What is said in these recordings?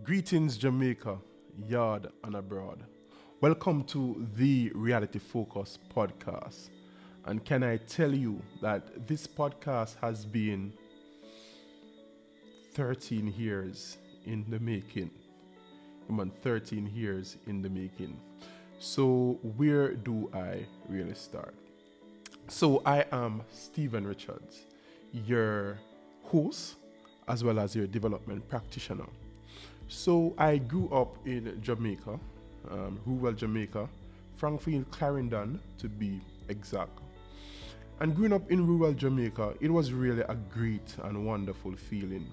Greetings, Jamaica, yard and abroad. Welcome to the Reality Focus podcast. And can I tell you that this podcast has been 13 years in the making? 13 years in the making. So, where do I really start? So, I am Stephen Richards, your host as well as your development practitioner. So I grew up in Jamaica, rural Jamaica, Frankfield, Clarendon to be exact. And growing up in rural Jamaica, it was really a great and wonderful feeling.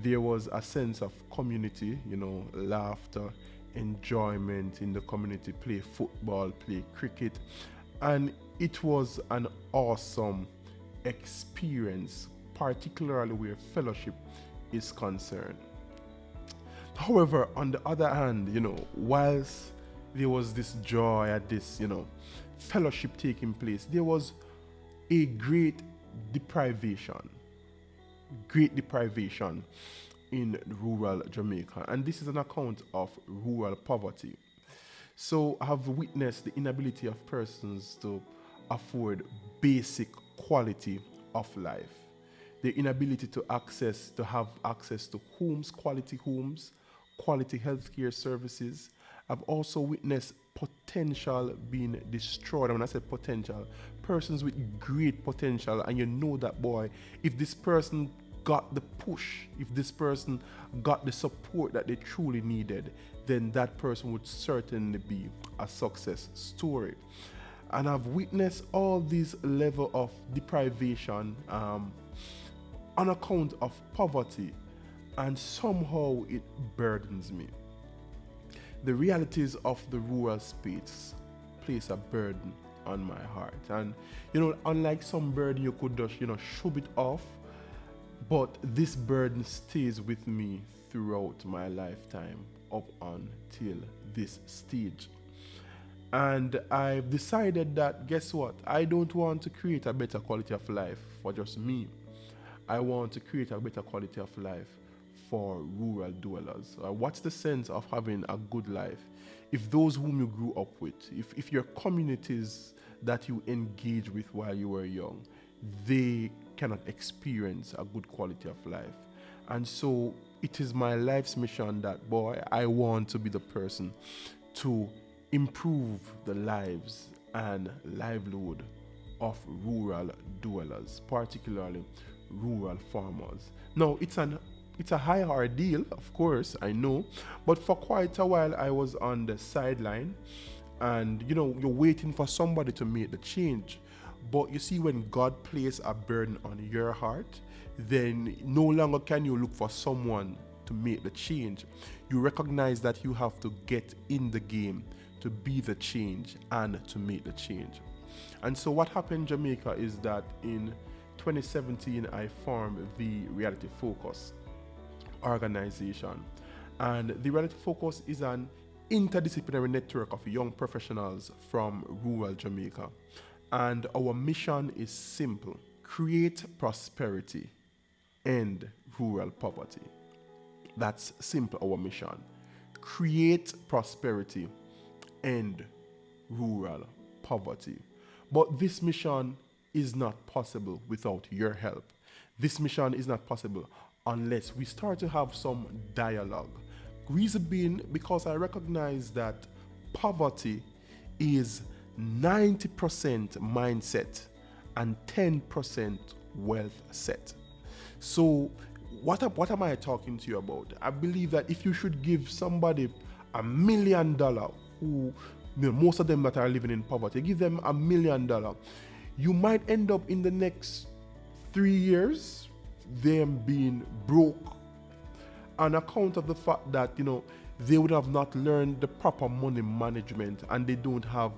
There was a sense of community, laughter, enjoyment in the community, play football, play cricket, and it was an awesome experience, particularly where fellowship is concerned. However, on the other hand, whilst there was this joy at this, fellowship taking place, there was a great deprivation in rural Jamaica. And this is an account of rural poverty. So I have witnessed the inability of persons to afford basic quality of life. The inability to have access to quality healthcare services. I've also witnessed potential being destroyed. And when I say potential, persons with great potential, and you know that, boy, if this person got the push, if this person got the support that they truly needed, then that person would certainly be a success story. And I've witnessed all this level of deprivation on account of poverty, and somehow it burdens me. The realities of the rural space place a burden on my heart. And unlike some burden you could just shove it off, but this burden stays with me throughout my lifetime up until this stage. And I've decided that, guess what? I don't want to create a better quality of life for just me. I want to create a better quality of life for rural dwellers. What's the sense of having a good life if those whom you grew up with, if your communities that you engage with while you were young, they cannot experience a good quality of life? And so it is my life's mission that, boy, I want to be the person to improve the lives and livelihood of rural dwellers, particularly rural farmers. Now, it's a high ordeal, of course, I know, but for quite a while I was on the sideline, and you're waiting for somebody to make the change. But you see, when God places a burden on your heart, then no longer can you look for someone to make the change. You recognize that you have to get in the game to be the change and to make the change. And so what happened in Jamaica is that in 2017, I formed the Reality Focus organization. And the Reality Focus is an interdisciplinary network of young professionals from rural Jamaica. And our mission is simple: create prosperity, end rural poverty. That's simple, our mission. Create prosperity, end rural poverty. But this mission is not possible without your help. This mission is not possible unless we start to have some dialogue. Reason being, because I recognize that poverty is 90% mindset and 10% wealth set. So what am I talking to you about? I believe that if you should give somebody $1 million, who most of them that are living in poverty, give them $1 million, you might end up in the next 3 years them being broke on account of the fact that they would have not learned the proper money management, and they don't have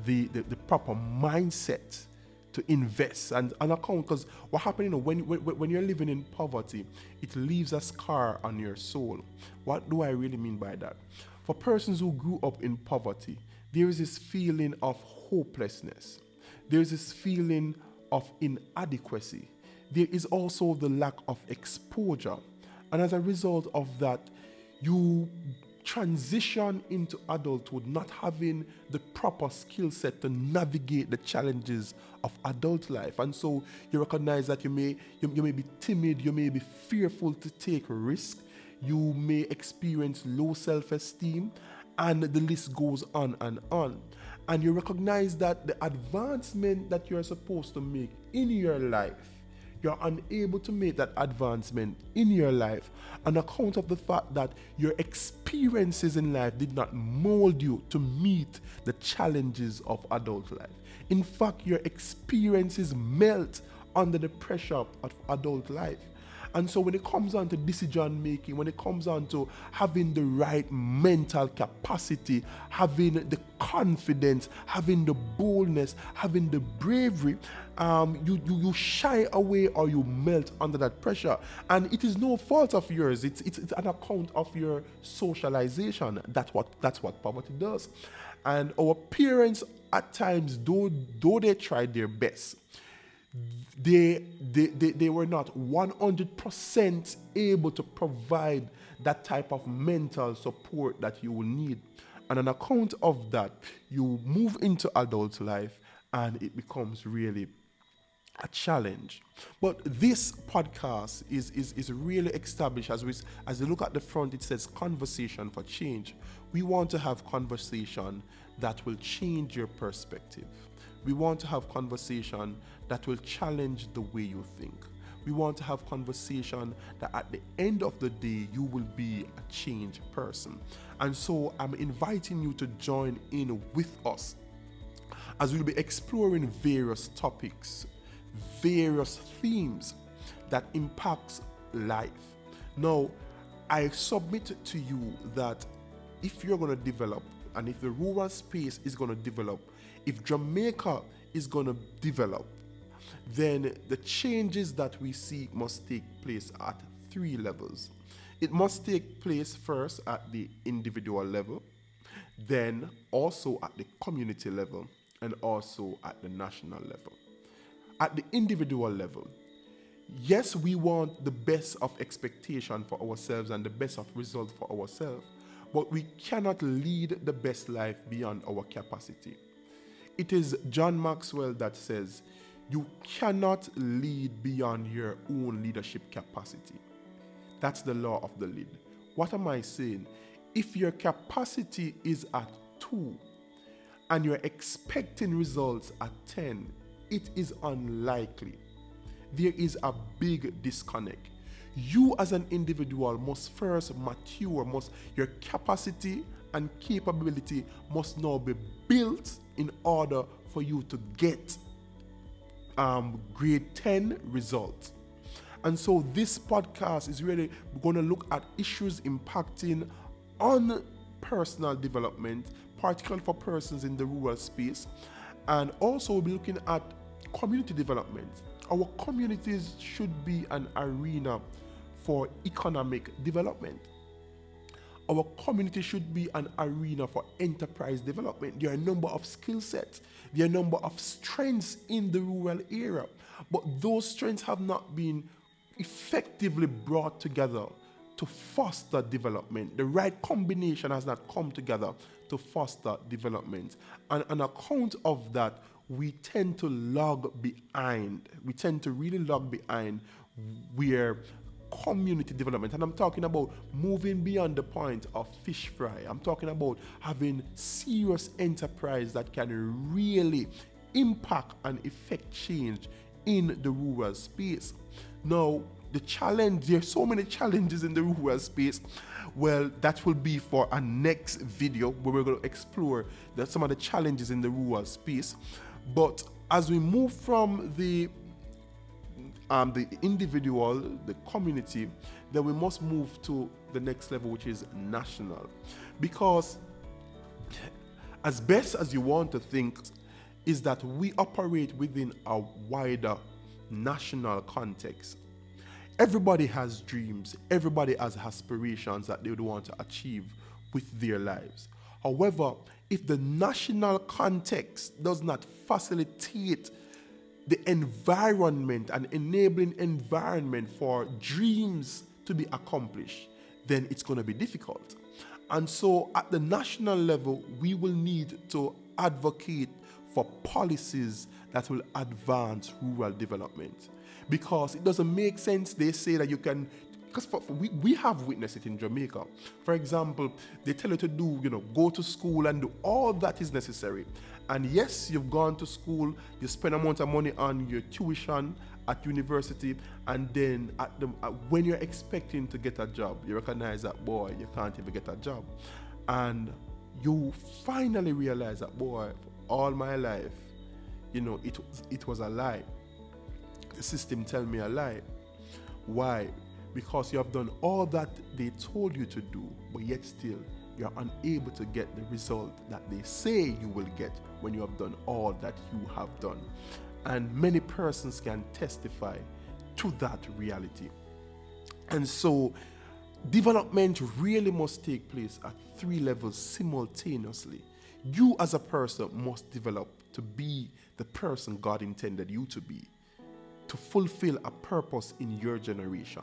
the proper mindset to invest. And on account, because what happens, when you're living in poverty, it leaves a scar on your soul. What do I really mean by that? For persons who grew up in poverty, there is this feeling of hopelessness. There is this feeling of inadequacy. There is also the lack of exposure. And as a result of that, You transition into adulthood not having the proper skill set to navigate the challenges of adult life. And so you recognize that you may be timid, you may be fearful to take risk, you may experience low self-esteem, and the list goes on and on. And you recognize that the advancement that you're supposed to make in your life, you're unable to make that advancement in your life on account of the fact that your experiences in life did not mold you to meet the challenges of adult life. In fact, your experiences melt under the pressure of adult life. And so when it comes on to decision making, when it comes on to having the right mental capacity, having the confidence, having the boldness, having the bravery, you shy away or you melt under that pressure. And it is no fault of yours. It's an account of your socialization. That's what poverty does. And our parents at times, though they tried their best, they were not 100% able to provide that type of mental support that you will need. And on account of that, you move into adult life and it becomes really a challenge. But this podcast is really established as you look at the front, it says conversation for change. We want to have conversation that will change your perspective. We want to have conversation that will challenge the way you think. We want to have conversation that at the end of the day, you will be a changed person. And so I'm inviting you to join in with us as we'll be exploring various topics, various themes that impacts life. Now, I submit to you that if you're going to develop, and if the rural space is going to develop, if Jamaica is going to develop, then the changes that we see must take place at 3 levels. It must take place first at the individual level, then also at the community level, and also at the national level. At the individual level, yes, we want the best of expectation for ourselves and the best of result for ourselves, but we cannot lead the best life beyond our capacity. It is John Maxwell that says, you cannot lead beyond your own leadership capacity. That's the law of the lead. What am I saying? If your capacity is at 2 and you're expecting results at 10, it is unlikely. There is a big disconnect. You as an individual must first mature, your capacity and capability must now be built in order for you to get grade 10 results. And so this podcast is really going to look at issues impacting on personal development, particularly for persons in the rural space. And also we'll be looking at community development. Our communities should be an arena for economic development. Our community should be an arena for enterprise development. There are a number of skill sets. There are a number of strengths in the rural area. But those strengths have not been effectively brought together to foster development. The right combination has not come together to foster development. And on account of that, we tend to lag behind. We tend to really lag behind where community development, and I'm talking about moving beyond the point of fish fry. I'm talking about having serious enterprise that can really impact and effect change in the rural space. Now, the challenge, there's so many challenges in the rural space. Well, that will be for our next video where we're going to explore some of the challenges in the rural space. But as we move from the individual, the community, then we must move to the next level, which is national. Because as best as you want to think, is that we operate within a wider national context. Everybody has dreams, everybody has aspirations that they would want to achieve with their lives. However, if the national context does not facilitate the environment and enabling environment for dreams to be accomplished, then it's going to be difficult. And so at the national level, we will need to advocate for policies that will advance rural development. Because it doesn't make sense, they say that you can, because we have witnessed it in Jamaica. For example, they tell you to do, go to school and do all that is necessary. And yes, you've gone to school, you spend amount of money on your tuition at university, and then when you're expecting to get a job, you recognize that, boy, you can't even get a job. And you finally realize that, boy, all my life, it was a lie. The system tell me a lie. Why? Because you have done all that they told you to do, but yet still you're unable to get the result that they say you will get when you have done all that you have done. And many persons can testify to that reality. And so development really must take place at 3 levels simultaneously. You as a person must develop to be the person God intended you to be, to fulfill a purpose in your generation.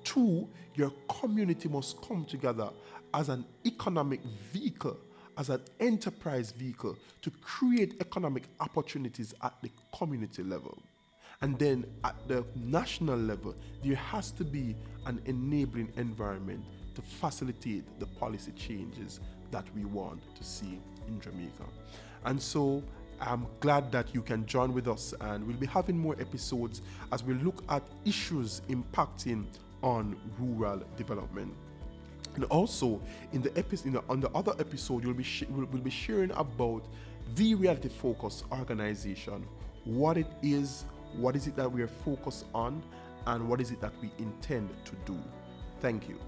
2, your community must come together as an economic vehicle, as an enterprise vehicle to create economic opportunities at the community level. And then at the national level, there has to be an enabling environment to facilitate the policy changes that we want to see in Jamaica. And so I'm glad that you can join with us, and we'll be having more episodes as we look at issues impacting on rural development. And also in the episode, on the other episode, we'll be sharing about the Reality Focus organization, what it is it that we are focused on, and what is it that we intend to do. Thank you.